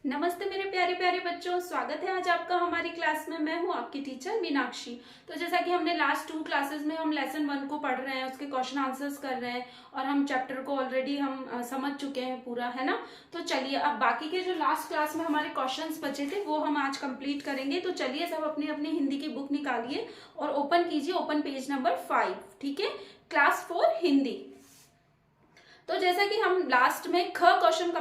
नमस्ते मेरे प्यारे प्यारे बच्चों, स्वागत है आज आपका हमारी क्लास में। मैं हूं आपकी टीचर मीनाक्षी। तो जैसा कि हमने लास्ट 2 क्लासेस में हम लेसन 1 को पढ़ रहे हैं, उसके क्वेश्चन आंसर्स कर रहे हैं और हम चैप्टर को ऑलरेडी हम समझ चुके हैं पूरा, है ना। तो चलिए अब बाकी के जो लास्ट क्लास में हमारे क्वेश्चंस बचे थे वो हम आज कंप्लीट करेंगे। तो चलिए सब अपनी अपनी हिंदी की बुक निकालिए और ओपन कीजिए, ओपन पेज नंबर 5, ठीक है, क्लास 4 हिंदी। तो जैसा कि हम लास्ट में ख क्वेश्चन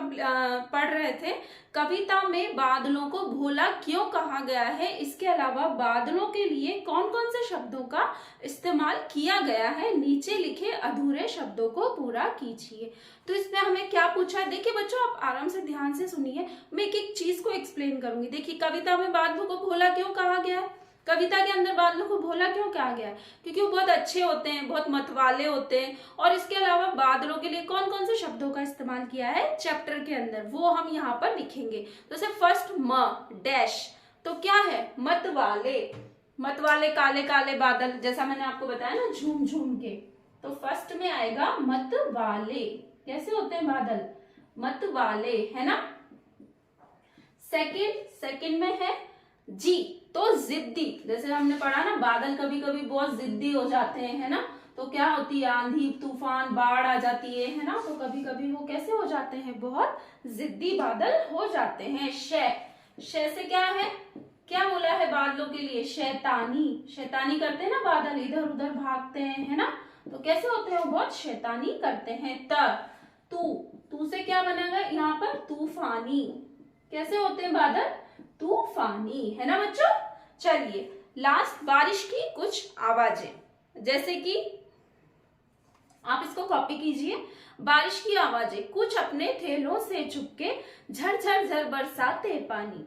पढ़ रहे थे, कविता में बादलों को भोला क्यों कहा गया है, इसके अलावा बादलों के लिए कौन कौन से शब्दों का इस्तेमाल किया गया है, नीचे लिखे अधूरे शब्दों को पूरा कीजिए। तो इसमें हमें क्या पूछा है, देखिए बच्चों आप आराम से ध्यान से सुनिए, मैं एक एक चीज को एक्सप्लेन करूंगी। देखिए कविता में बादलों को भोला क्यों कहा गया है, कविता के अंदर बादलों को भोला क्यों कहा गया है, क्योंकि वो बहुत अच्छे होते हैं, बहुत मतवाले होते हैं। और इसके अलावा बादलों के लिए कौन कौन से शब्दों का इस्तेमाल किया है चैप्टर के अंदर, वो हम यहाँ पर लिखेंगे। तो जैसे फर्स्ट म डैश, तो क्या है मतवाले, मतवाले काले काले बादल, जैसा मैंने आपको बताया ना झूम झूम के। तो फर्स्ट में आएगा मतवाले, कैसे होते हैं बादल, मतवाले, है ना। सेकंड में है जी, तो जिद्दी, जैसे हमने पढ़ा ना बादल कभी कभी बहुत जिद्दी हो जाते हैं, है ना। तो क्या होती है, आंधी तूफान बाढ़ आ जाती है ना, तो कभी कभी वो कैसे हो जाते हैं, बहुत जिद्दी बादल हो जाते हैं। शय से क्या है, क्या बोला है बादलों के लिए, शैतानी, शैतानी करते हैं ना बादल, इधर उधर भागते हैं, है ना, तो कैसे होते हैं वो बहुत शैतानी करते हैं। तू से क्या बनेगा यहाँ पर, तूफानी, कैसे होते हैं बादल, तूफानी, है ना बच्चों। चलिए लास्ट बारिश की कुछ आवाजें, जैसे कि आप इसको कॉपी कीजिए। बारिश की आवाजें, कुछ अपने थैलों से चुपके झर झर बरसाते पानी,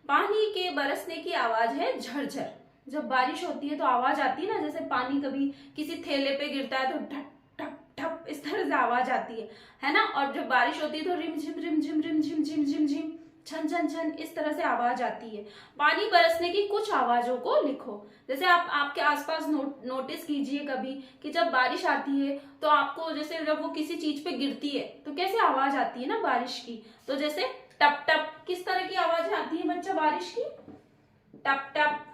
पानी के बरसने की आवाज है झरझर। जब बारिश होती है तो आवाज आती है ना, जैसे पानी कभी किसी थैले पे गिरता है तो ढप ढप ढप इस तरह से आवाज आती है ना। और जब बारिश होती है तो रिम झिम रिम झिम रिम झिम झिम झिम झिम छन छन छन इस तरह से आवाज आती है। पानी बरसने की कुछ आवाजों को लिखो। जैसे आप आपके आसपास नोटिस कीजिए कभी कि जब बारिश आती है तो आपको, जैसे जब वो किसी चीज पे गिरती है तो कैसे आवाज आती है ना बारिश की, तो जैसे टप टप, किस तरह की आवाज आती है बच्चा बारिश की, टप टप,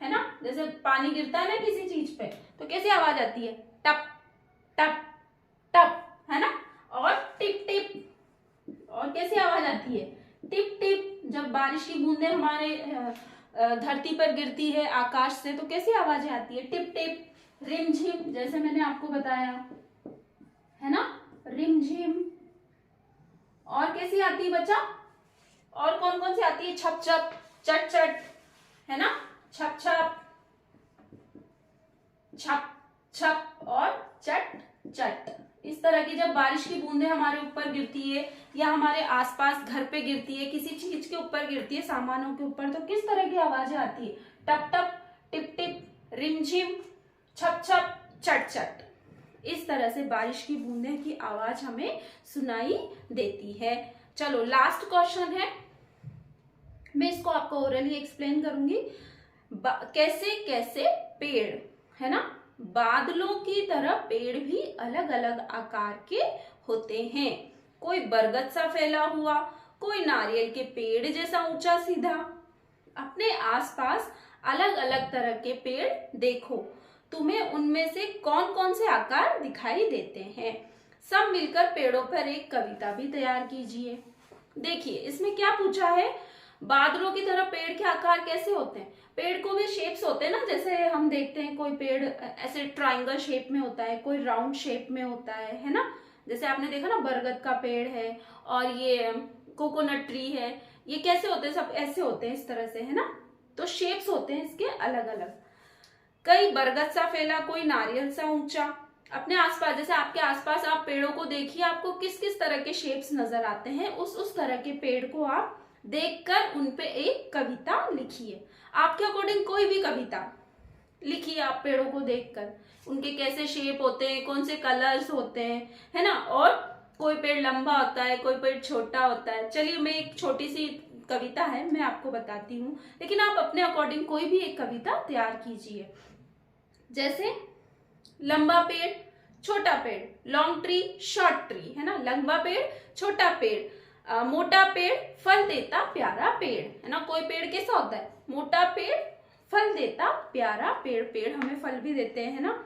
है ना। जैसे पानी गिरता है ना किसी चीज पे तो कैसे आवाज आती है, टप टप टप, है ना। और टिप टिप, और कैसी आवाज आती है, टिप टिप। जब बारिश की बूंदें हमारे धरती पर गिरती है आकाश से तो कैसी आवाजें आती है, टिप टिप। रिमझिम, जैसे मैंने आपको बताया, है ना, रिमझिम। और कैसी आती है बच्चा, और कौन कौन सी आती है, छप छप, चट चट, है ना, छप छप, छप छप और चट चट। इस तरह की जब बारिश की बूंदें हमारे ऊपर गिरती है या हमारे आसपास घर पे गिरती है, किसी चीज के ऊपर गिरती है, सामानों के ऊपर, तो किस तरह की आवाजें आती है, टप टप, टिप टिप, रिमझिम, छप छप, चट चट। इस तरह से बारिश की बूंदें की आवाज हमें सुनाई देती है। चलो लास्ट क्वेश्चन है, मैं इसको आपको ओरली एक्सप्लेन करूंगी। कैसे कैसे पेड़, है ना, बादलों की तरह पेड़ भी अलग अलग आकार के होते हैं। कोई बरगद सा फैला हुआ, कोई नारियल के पेड़ जैसा ऊंचा सीधा। अपने आसपास अलग अलग तरह के पेड़ देखो, तुम्हें उनमें से कौन कौन से आकार दिखाई देते हैं। सब मिलकर पेड़ों पर एक कविता भी तैयार कीजिए। देखिए इसमें क्या पूछा है, बादलों की तरह पेड़ के आकार कैसे होते हैं, पेड़ को भी शेप्स होते हैं ना, जैसे हम देखते हैं कोई पेड़ ऐसे ट्रायंगल शेप में होता है, कोई राउंड शेप में होता है ना। जैसे आपने देखा ना बरगद का पेड़ है और ये कोकोनट ट्री है, ये कैसे होते हैं, सब ऐसे होते हैं इस तरह से, है ना। तो शेप्स होते हैं इसके अलग अलग। कई बरगद सा फैला, कोई नारियल सा ऊंचा। अपने आसपास, जैसे आपके आसपास आप पेड़ों को देखिए, आपको किस किस तरह के शेप्स नजर आते हैं, उस तरह के पेड़ को आप देखकर उन पे एक कविता लिखिए। आपके अकॉर्डिंग कोई भी कविता लिखिए आप पेड़ों को देखकर, उनके कैसे शेप होते हैं, कौन से कलर्स होते हैं, है ना। और कोई पेड़ लंबा होता है, कोई पेड़ छोटा होता है। चलिए मैं एक छोटी सी कविता है मैं आपको बताती हूँ, लेकिन आप अपने अकॉर्डिंग कोई भी एक कविता तैयार कीजिए। जैसे लंबा पेड़ छोटा पेड़, लॉन्ग ट्री शॉर्ट ट्री, है ना, लंबा पेड़ छोटा पेड़, मोटा पेड़ फल देता प्यारा पेड़, है ना। कोई पेड़ कैसा होता है, मोटा पेड़ फल देता प्यारा पेड़, पेड़ हमें फल भी देते हैं, है ना।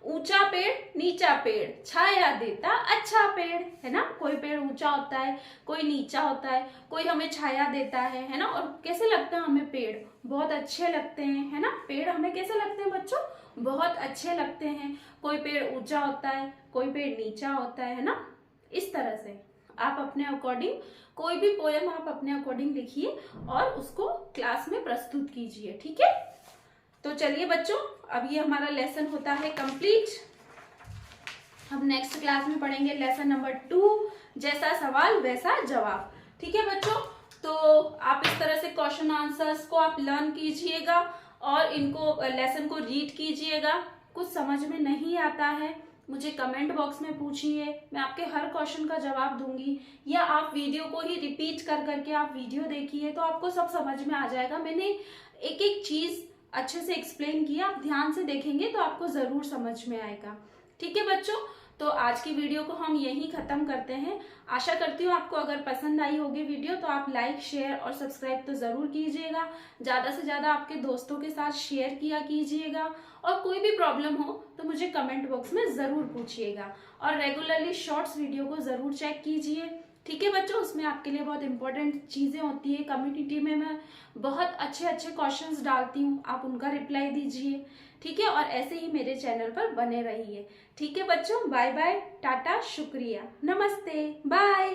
ऊंचा पेड़ नीचा पेड़, छाया देता अच्छा पेड़, है ना। कोई पेड़ ऊंचा होता है, कोई नीचा होता है, कोई हमें छाया देता है ना। और कैसे लगते हैं हमें पेड़, बहुत अच्छे लगते हैं, है ना। पेड़ हमें कैसे लगते हैं बच्चों, बहुत अच्छे लगते हैं। कोई पेड़ ऊंचा होता है, कोई पेड़ नीचा होता है ना। इस तरह से आप अपने अकॉर्डिंग कोई भी पोयम आप अपने अकॉर्डिंग लिखिए और उसको क्लास में प्रस्तुत कीजिए, ठीक है। तो चलिए बच्चों, अब ये हमारा लेसन होता है कंप्लीट। हम नेक्स्ट क्लास में पढ़ेंगे लेसन नंबर 2, जैसा सवाल वैसा जवाब, ठीक है बच्चों। तो आप इस तरह से क्वेश्चन आंसर्स को आप लर्न कीजिएगा और इनको लेसन को रीड कीजिएगा। कुछ समझ में नहीं आता है मुझे कमेंट बॉक्स में पूछिए, मैं आपके हर क्वेश्चन का जवाब दूंगी, या आप वीडियो को ही रिपीट कर करके आप वीडियो देखिए तो आपको सब समझ में आ जाएगा। मैंने एक एक चीज अच्छे से एक्सप्लेन किया, आप ध्यान से देखेंगे तो आपको जरूर समझ में आएगा, ठीक है बच्चों। तो आज की वीडियो को हम यहीं खत्म करते हैं। आशा करती हूँ आपको अगर पसंद आई होगी वीडियो तो आप लाइक शेयर और सब्सक्राइब तो जरूर कीजिएगा, ज्यादा से ज्यादा आपके दोस्तों के साथ शेयर किया कीजिएगा। और कोई भी प्रॉब्लम हो तो मुझे कमेंट बॉक्स में जरूर पूछिएगा और रेगुलरली शॉर्ट्स वीडियो को जरूर चेक कीजिए, ठीक है बच्चों। उसमें आपके लिए बहुत इंपॉर्टेंट चीजें होती है। कम्युनिटी में मैं बहुत अच्छे अच्छे क्वेश्चंस डालती हूँ, आप उनका रिप्लाई दीजिए, ठीक है। और ऐसे ही मेरे चैनल पर बने रहिए, ठीक है बच्चों। बाय बाय, टाटा, शुक्रिया, नमस्ते, बाय।